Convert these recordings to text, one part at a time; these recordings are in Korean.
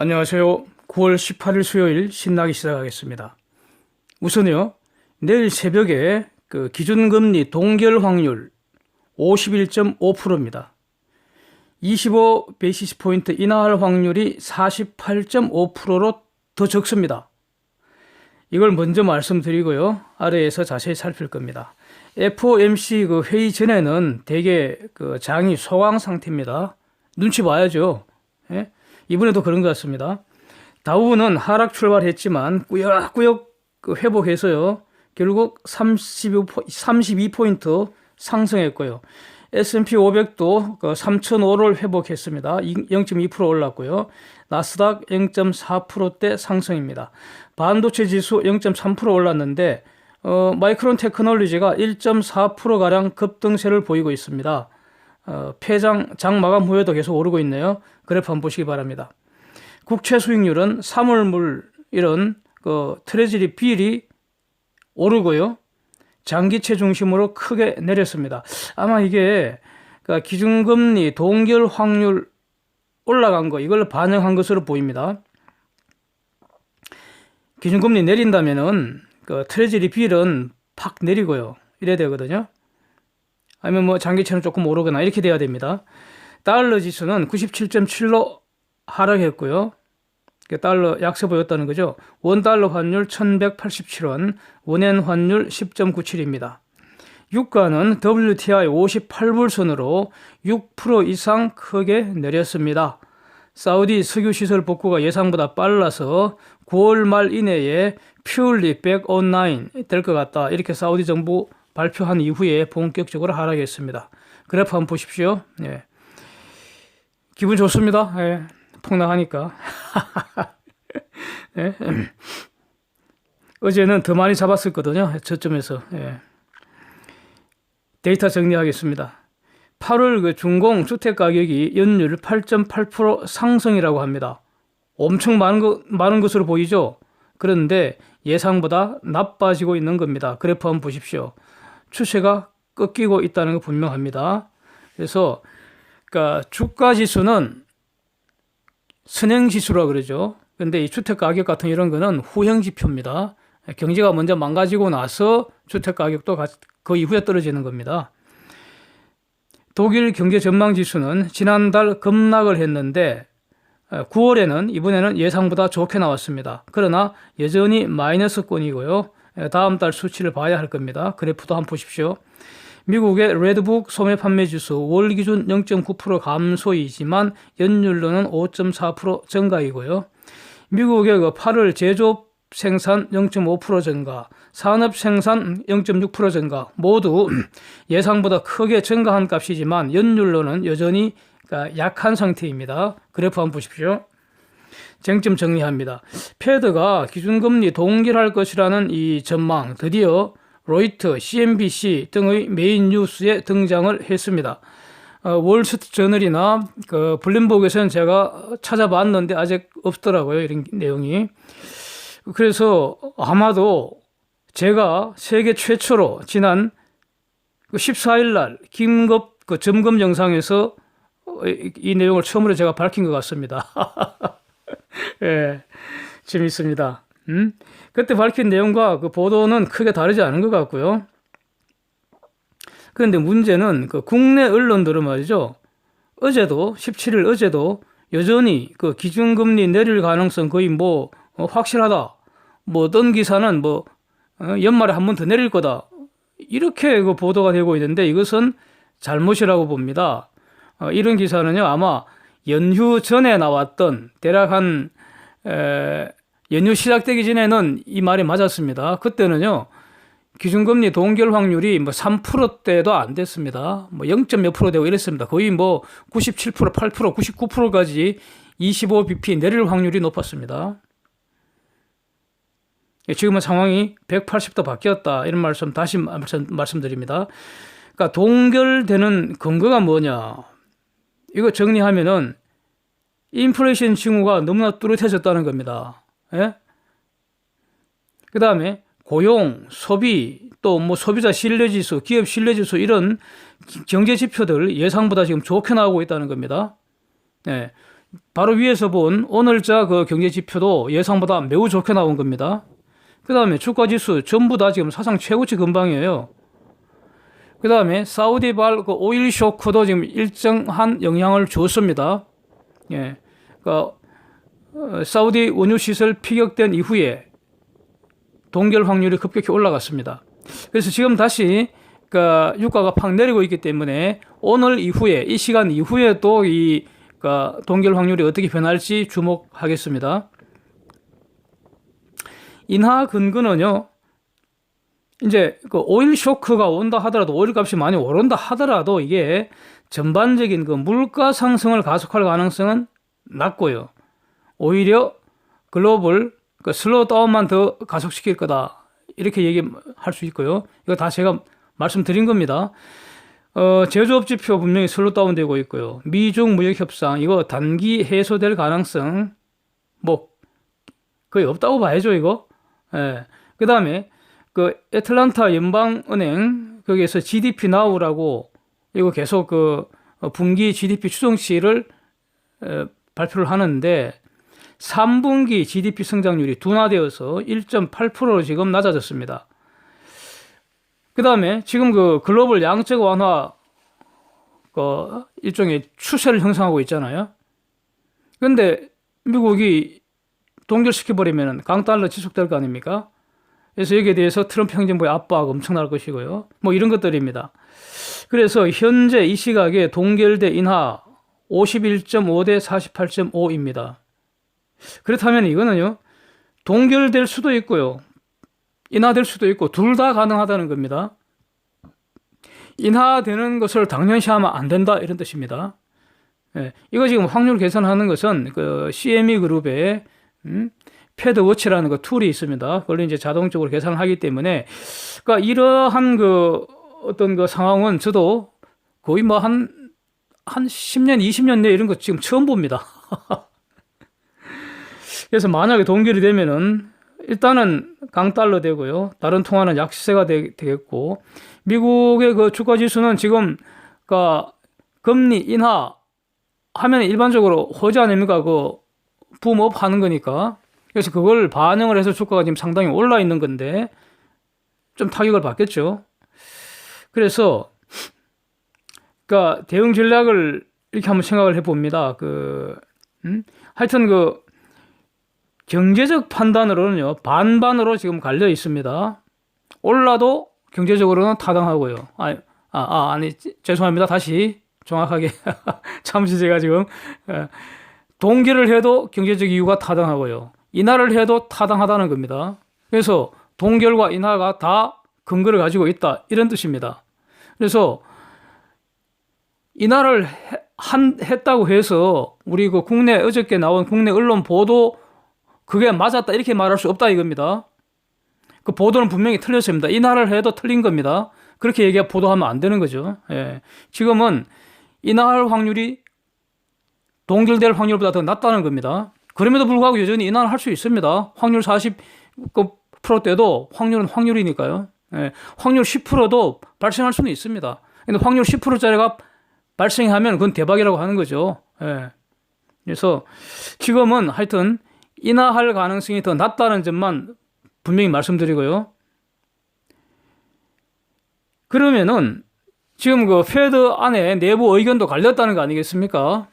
안녕하세요. 9월 18일 수요일 신나게 시작하겠습니다. 우선요, 내일 새벽에 기준금리 동결 확률 51.5%입니다. 25 베이시스 포인트 인하할 확률이 48.5%로 더 적습니다. 이걸 먼저 말씀드리고요. 아래에서 자세히 살필 겁니다. FOMC 회의 전에는 대개 장이 소강 상태입니다. 눈치 봐야죠. 예? 이번에도 그런 것 같습니다. 다우는 하락 출발했지만 꾸역꾸역 회복해서요. 결국 32포인트 상승했고요. S&P 500도 3,005를 회복했습니다. 0.2% 올랐고요. 나스닥 0.4%대 상승입니다. 반도체 지수 0.3% 올랐는데 마이크론 테크놀로지가 1.4%가량 급등세를 보이고 있습니다. 장 마감 후에도 계속 오르고 있네요. 그래프 한번 보시기 바랍니다. 국채 수익률은 3월물 이런 트레저리 빌이 오르고요. 장기채 중심으로 크게 내렸습니다. 아마 이게 기준금리 동결 확률 올라간 거 이걸 반영한 것으로 보입니다. 기준금리 내린다면은 트레저리 빌은 팍 내리고요. 이래야 되거든요. 아니면 장기채는 조금 오르거나 이렇게 돼야 됩니다. 달러 지수는 97.7로 하락했고요. 달러 약세 보였다는 거죠. 원달러 환율 1187원, 원엔 환율 10.97입니다. 유가는 WTI 58불선으로 6% 이상 크게 내렸습니다. 사우디 석유시설 복구가 예상보다 빨라서 9월 말 이내에 purely back online 될 것 같다. 이렇게 사우디 정부 발표한 이후에 본격적으로 하락했습니다. 그래프 한번 보십시오. 예. 기분 좋습니다. 예. 폭락하니까. 예. 어제는 더 많이 잡았었거든요. 저점에서. 예. 데이터 정리하겠습니다. 8월 중공 주택 가격이 연율 8.8% 상승이라고 합니다. 엄청 많은 것으로 보이죠? 그런데 예상보다 나빠지고 있는 겁니다. 그래프 한번 보십시오. 추세가 꺾이고 있다는 거 분명합니다. 그래서 주가 지수는 선행 지수라고 그러죠. 그런데 이 주택 가격 같은 이런 거는 후행 지표입니다. 경제가 먼저 망가지고 나서 주택 가격도 그 이후에 떨어지는 겁니다. 독일 경제 전망 지수는 지난달 급락을 했는데 9월에는 이번에는 예상보다 좋게 나왔습니다. 그러나 여전히 마이너스권이고요. 다음 달 수치를 봐야 할 겁니다. 그래프도 한번 보십시오. 미국의 레드북 소매 판매 지수 월 기준 0.9% 감소이지만 연율로는 5.4% 증가이고요. 미국의 8월 제조업 생산 0.5% 증가, 산업 생산 0.6% 증가 모두 예상보다 크게 증가한 값이지만 연율로는 여전히 약한 상태입니다. 그래프 한번 보십시오. 쟁점 정리합니다. 패드가 기준금리 동결할 것이라는 이 전망 드디어 로이터, CNBC 등의 메인 뉴스에 등장을 했습니다. 월스트리트저널이나 블룸버그에서는 제가 찾아봤는데 아직 없더라고요. 이런 내용이. 그래서 아마도 제가 세계 최초로 지난 14일 날 긴급 점검 영상에서 이 내용을 처음으로 제가 밝힌 것 같습니다. 예, 재밌습니다. 그때 밝힌 내용과 보도는 크게 다르지 않은 것 같고요. 그런데 문제는 국내 언론들은 말이죠. 어제도 17일 어제도 여전히 기준금리 내릴 가능성 거의 확실하다. 어떤 기사는 연말에 한 번 더 내릴 거다. 이렇게 보도가 되고 있는데 이것은 잘못이라고 봅니다. 이런 기사는요 아마 연휴 전에 나왔던 대략 연휴 시작되기 전에는 이 말이 맞았습니다. 그때는요 기준금리 동결 확률이 3%대도 안 됐습니다. 0. 몇 프로 되고 이랬습니다. 거의 97%, 8%, 99%까지 25bp 내릴 확률이 높았습니다. 지금은 상황이 180도 바뀌었다. 이런 말씀 다시 말씀드립니다. 그러니까 동결되는 근거가 뭐냐? 이거 정리하면은 인플레이션 징후가 너무나 뚜렷해졌다는 겁니다. 예? 그 다음에 고용, 소비, 또 소비자 신뢰지수, 기업 신뢰지수 이런 경제 지표들 예상보다 지금 좋게 나오고 있다는 겁니다. 예. 바로 위에서 본 오늘자 그 경제 지표도 예상보다 매우 좋게 나온 겁니다. 그 다음에 주가 지수 전부 다 지금 사상 최고치 근방이에요. 그 다음에 사우디발 그 오일 쇼크도 지금 일정한 영향을 줬습니다. 예. 그러니까 사우디 원유 시설 피격된 이후에 동결 확률이 급격히 올라갔습니다. 그래서 지금 다시 그러니까 유가가 팍 내리고 있기 때문에 오늘 이후에 이 시간 이후에 또 이 그러니까 동결 확률이 어떻게 변할지 주목하겠습니다. 인하 근거는요. 이제 그 오일 쇼크가 온다 하더라도 오일 값이 많이 오른다 하더라도 이게 전반적인 그 물가 상승을 가속할 가능성은 낮고요. 오히려 글로벌 그 슬로우 다운만 더 가속시킬 거다. 이렇게 얘기할 수 있고요. 이거 다 제가 말씀드린 겁니다. 제조업 지표 분명히 슬로우 다운되고 있고요. 미중 무역 협상 이거 단기 해소될 가능성 뭐 거의 없다고 봐야죠, 이거. 예. 그다음에 그 애틀란타 연방은행 거기에서 GDP 나우라고 이거 계속 그 분기 GDP 추정치를 발표를 하는데 3분기 GDP 성장률이 둔화되어서 1.8%로 지금 낮아졌습니다. 그 다음에 지금 그 글로벌 양적 완화 그 일종의 추세를 형성하고 있잖아요. 그런데 미국이 동결시켜버리면 강달러 지속될 거 아닙니까? 그래서 여기에 대해서 트럼프 행정부의 압박 엄청날 것이고요. 뭐 이런 것들입니다. 그래서 현재 이 시각에 동결 대 인하 51.5 대 48.5입니다. 그렇다면 이거는요. 동결될 수도 있고요. 인하될 수도 있고 둘 다 가능하다는 겁니다. 인하되는 것을 당연시하면 안 된다 이런 뜻입니다. 예, 이거 지금 확률 계산하는 것은 그 CME 그룹의 패드워치라는 그 툴이 있습니다. 그걸로 이제 자동적으로 계산을 하기 때문에 그러니까 이러한 그 어떤 그 상황은 저도 거의 뭐 한 10년, 20년 내 이런 거 지금 처음 봅니다. 그래서 만약에 동결이 되면은 일단은 강달러 되고요. 다른 통화는 약세가 되겠고 미국의 그 주가 지수는 지금 그 금리 인하 하면 일반적으로 호재 아닙니까? 그 붐업 하는 거니까. 그래서 그걸 반영을 해서 주가가 지금 상당히 올라 있는 건데 좀 타격을 받겠죠. 그래서 그러니까 대응 전략을 이렇게 한번 생각을 해봅니다. 하여튼 그 경제적 판단으로는요 반반으로 지금 갈려 있습니다. 올라도 경제적으로는 타당하고요. 아니 죄송합니다. 다시 정확하게 잠시 제가 지금 동결을 해도 경제적 이유가 타당하고요. 인하를 해도 타당하다는 겁니다. 그래서 동결과 인하가 다 근거를 가지고 있다 이런 뜻입니다. 그래서 인하를 했다고 해서 우리 그 국내 어저께 나온 국내 언론 보도 그게 맞았다 이렇게 말할 수 없다 이겁니다. 그 보도는 분명히 틀렸습니다. 인하를 해도 틀린 겁니다. 그렇게 보도하면 안 되는 거죠. 예. 지금은 인하할 확률이 동결될 확률보다 더 낮다는 겁니다. 그럼에도 불구하고 여전히 인하를 할 수 있습니다. 확률 40%대도 확률은 확률이니까요. 예. 확률 10%도 발생할 수는 있습니다. 근데 확률 10%짜리가 발생하면 그건 대박이라고 하는 거죠. 예. 그래서 지금은 하여튼 인하할 가능성이 더 낮다는 점만 분명히 말씀드리고요. 그러면은 지금 그 패드 안에 내부 의견도 갈렸다는 거 아니겠습니까?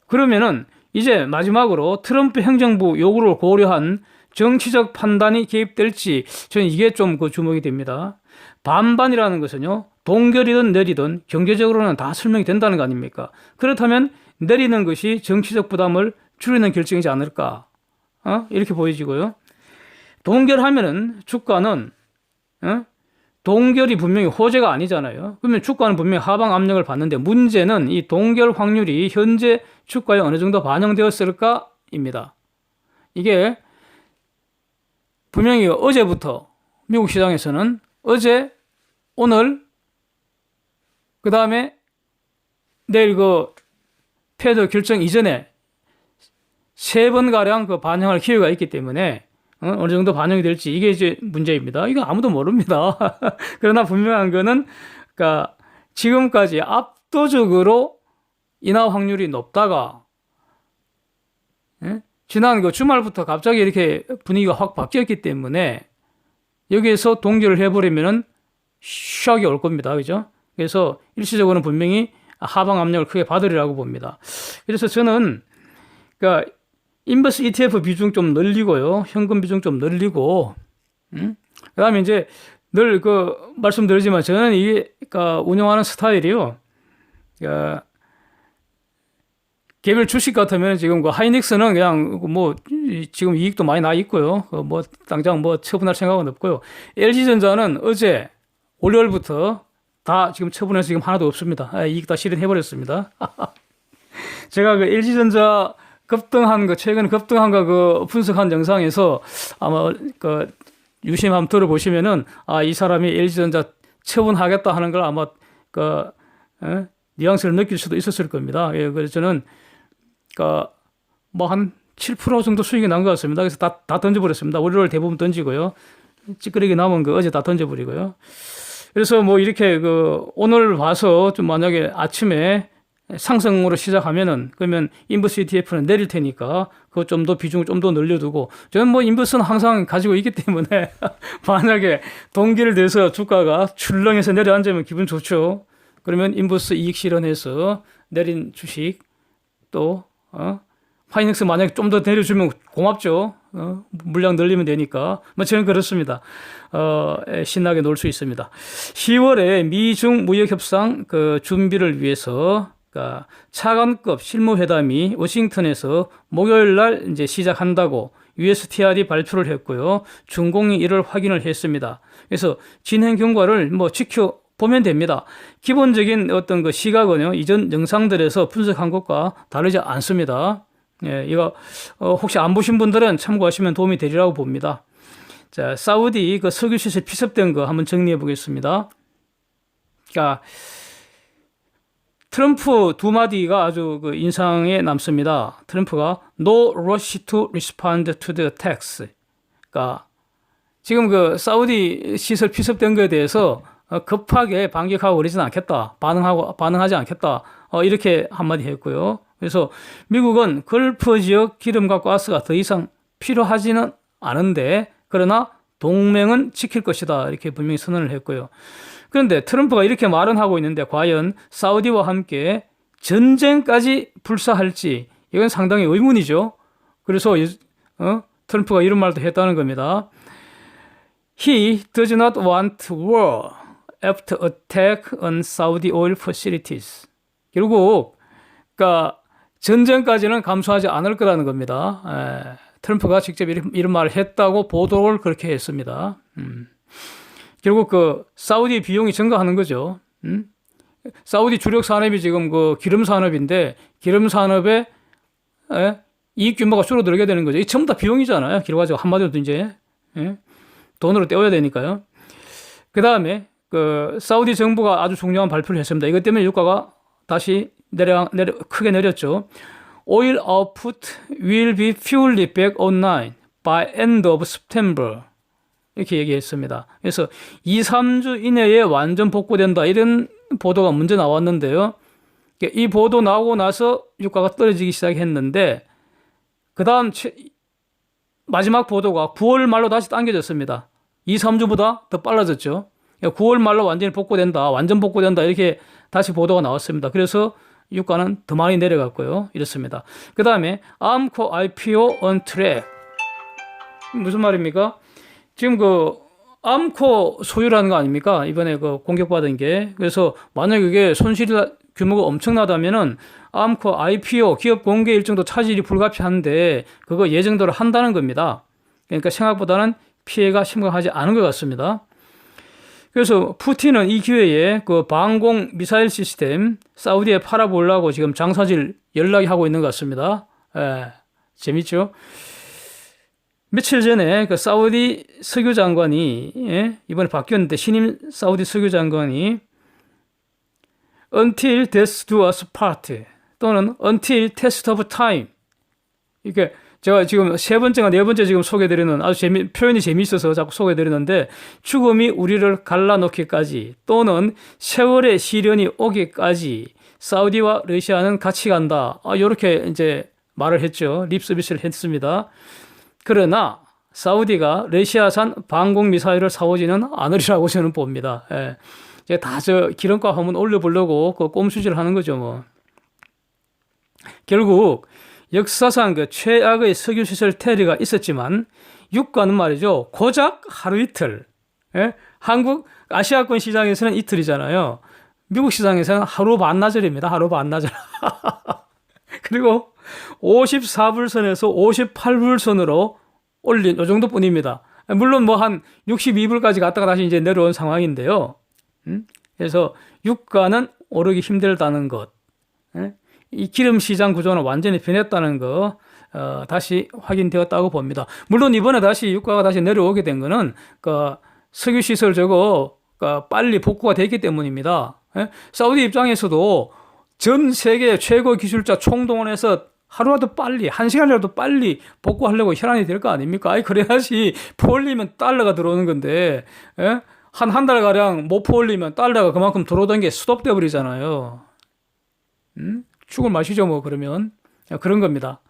그러면은 이제 마지막으로 트럼프 행정부 요구를 고려한 정치적 판단이 개입될지 저는 이게 좀 그 주목이 됩니다. 반반이라는 것은요. 동결이든 내리든 경제적으로는 다 설명이 된다는 거 아닙니까? 그렇다면 내리는 것이 정치적 부담을 줄이는 결정이지 않을까? 이렇게 보여지고요. 동결하면은 주가는 동결이 분명히 호재가 아니잖아요. 그러면 주가는 분명히 하방 압력을 받는데 문제는 이 동결 확률이 현재 주가에 어느 정도 반영되었을까입니다. 이게 분명히 어제부터 미국 시장에서는 어제, 오늘, 그 다음에 내일 그 패드 결정 이전에 3번가량 그 반영할 기회가 있기 때문에 어느 정도 반영이 될지 이게 이제 문제입니다. 이거 아무도 모릅니다. 그러나 분명한 거는 그러니까 지금까지 압도적으로 인하 확률이 높다가 지난 그 주말부터 갑자기 이렇게 분위기가 확 바뀌었기 때문에 여기에서 동결을 해버리면은 샥이 올 겁니다. 그죠? 그래서 일시적으로는 분명히 하방 압력을 크게 받으리라고 봅니다. 그래서 저는 그러니까 인버스 ETF 비중 좀 늘리고요. 현금 비중 좀 늘리고, 그다음에 이제 늘 말씀드리지만 저는 이게 그러니까 운영하는 스타일이요. 그러니까 개별 주식 같으면 지금 하이닉스는 그냥 지금 이익도 많이 나 있고요. 당장 처분할 생각은 없고요. LG전자는 어제 월요일부터 다 지금 처분해서 지금 하나도 없습니다. 이익 다 실현해버렸습니다. 제가 LG전자 최근 급등한 거 분석한 영상에서 아마 유심 한번 들어보시면은 이 사람이 LG전자 처분하겠다 하는 걸 아마 뉘앙스를 느낄 수도 있었을 겁니다. 예, 그래서 저는 한 7% 정도 수익이 난 것 같습니다. 그래서 다 던져버렸습니다. 월요일 대부분 던지고요. 찌끄레기 남은 거 어제 다 던져버리고요. 그래서 이렇게 오늘 봐서 좀 만약에 아침에 상승으로 시작하면은 그러면 인버스 ETF는 내릴 테니까 그거 좀 더 비중을 좀 더 늘려두고 저는 인버스는 항상 가지고 있기 때문에 만약에 동기를 내서 주가가 출렁해서 내려앉으면 기분 좋죠. 그러면 인버스 이익 실현해서 내린 주식 또 하이닉스 만약에 좀 더 내려주면 고맙죠. 물량 늘리면 되니까. 저는 그렇습니다. 신나게 놀 수 있습니다. 10월에 미중 무역 협상 준비를 위해서 차관급 실무회담이 워싱턴에서 목요일 날 이제 시작한다고 USTR이 발표를 했고요. 중공이 이를 확인을 했습니다. 그래서 진행 경과를 지켜보면 됩니다. 기본적인 어떤 시각은요, 이전 영상들에서 분석한 것과 다르지 않습니다. 예, 이거, 혹시 안 보신 분들은 참고하시면 도움이 되리라고 봅니다. 자, 사우디 석유 시세 피습된 거 한번 정리해 보겠습니다. 그러니까, 트럼프 두 마디가 아주 인상에 남습니다. 트럼프가 No rush to respond to the attacks. 그러니까 지금 사우디 시설 피습된 거에 대해서 급하게 반격하고 그러지는 않겠다. 반응하지 않겠다. 이렇게 한마디 했고요. 그래서 미국은 걸프 지역 기름과 가스가 더 이상 필요하지는 않은데 그러나 동맹은 지킬 것이다. 이렇게 분명히 선언을 했고요. 그런데 트럼프가 이렇게 말은 하고 있는데 과연 사우디와 함께 전쟁까지 불사할지 이건 상당히 의문이죠. 그래서 트럼프가 이런 말도 했다는 겁니다. He does not want war after attack on Saudi oil facilities. 결국 전쟁까지는 감수하지 않을 거라는 겁니다. 트럼프가 직접 이런 말을 했다고 보도를 그렇게 했습니다. 결국 사우디 비용이 증가하는 거죠. 사우디 주력 산업이 지금 기름 산업인데 기름 산업의 이익 규모가 줄어들게 되는 거죠. 이 전부 다 비용이잖아요. 결과적으로 한마디로 이제 돈으로 떼어야 되니까요. 그 다음에 사우디 정부가 아주 중요한 발표를 했습니다. 이것 때문에 유가가 다시 크게 내렸죠. Oil output will be fully back online by end of September. 이렇게 얘기했습니다. 그래서 2, 3주 이내에 완전 복구된다. 이런 보도가 먼저 나왔는데요. 이 보도 나오고 나서 유가가 떨어지기 시작했는데 그 다음 마지막 보도가 9월 말로 다시 당겨졌습니다. 2, 3주보다 더 빨라졌죠. 9월 말로 완전히 복구된다. 완전 복구된다. 이렇게 다시 보도가 나왔습니다. 그래서 유가는 더 많이 내려갔고요. 이렇습니다. 그 다음에 암코 IPO on track. 무슨 말입니까? 지금 암코 소유라는 거 아닙니까? 이번에 공격받은 게. 그래서 만약 이게 손실 규모가 엄청나다면은 암코 IPO 기업 공개 일정도 차질이 불가피한데 그거 예정대로 한다는 겁니다. 그러니까 생각보다는 피해가 심각하지 않은 것 같습니다. 그래서 푸틴은 이 기회에 방공 미사일 시스템 사우디에 팔아보려고 지금 장사질 연락이 하고 있는 것 같습니다. 재밌죠? 며칠 전에 사우디 석유 장관이 이번에 바뀌었는데 신임 사우디 석유 장관이 Until death do us part 또는 Until test of time 이게 제가 지금 세 번째가 네 번째 지금 소개해드리는 아주 표현이 재미있어서 자꾸 소개해드리는데 죽음이 우리를 갈라놓기까지 또는 세월의 시련이 오기까지 사우디와 러시아는 같이 간다. 이렇게 이제 말을 했죠. 립 서비스를 했습니다. 그러나 사우디가 러시아산 방공 미사일을 사오지는 않으리라고 저는 봅니다. 예. 이제 다 저 기름값 한번 올려보려고 그 꼼수질을 하는 거죠, 뭐. 결국 역사상 그 최악의 석유시설 테러가 있었지만 유가는 말이죠. 고작 하루 이틀. 예? 한국 아시아권 시장에서는 이틀이잖아요. 미국 시장에서는 하루 반나절입니다. 하루 반나절. 그리고 54불선에서 58불선으로 올린 이 정도뿐입니다. 물론 뭐 한 62불까지 갔다가 다시 이제 내려온 상황인데요. 그래서 유가는 오르기 힘들다는 것. 이 기름 시장 구조는 완전히 변했다는 거 다시 확인되었다고 봅니다. 물론 이번에 다시 유가가 다시 내려오게 된 거는 그 석유 시설 저거 빨리 복구가 됐기 때문입니다. 사우디 입장에서도 전 세계 최고 기술자 총동원해서 하루라도 빨리, 한 시간이라도 빨리 복구하려고 혈안이 될 거 아닙니까? 아이, 그래야지 포올리면 달러가 들어오는 건데, 한 달가량 못 포올리면 달러가 그만큼 들어오던 게 스톱돼 버리잖아요. 죽을 맛이죠, 뭐, 그러면. 그런 겁니다.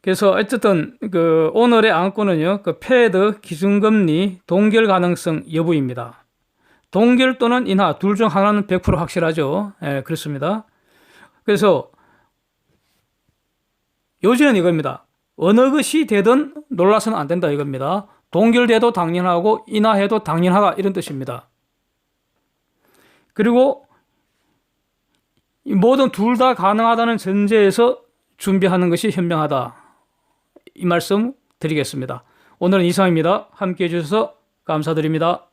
그래서 어쨌든 그 오늘의 안건은요, 그 패드 기준금리 동결 가능성 여부입니다. 동결 또는 인하 둘 중 하나는 100% 확실하죠. 예, 그렇습니다. 그래서 요지는 이겁니다. 어느 것이 되든 놀라서는 안 된다 이겁니다. 동결돼도 당연하고 인하해도 당연하다 이런 뜻입니다. 그리고 모든 둘 다 가능하다는 전제에서 준비하는 것이 현명하다. 이 말씀 드리겠습니다. 오늘은 이상입니다. 함께해 주셔서 감사드립니다.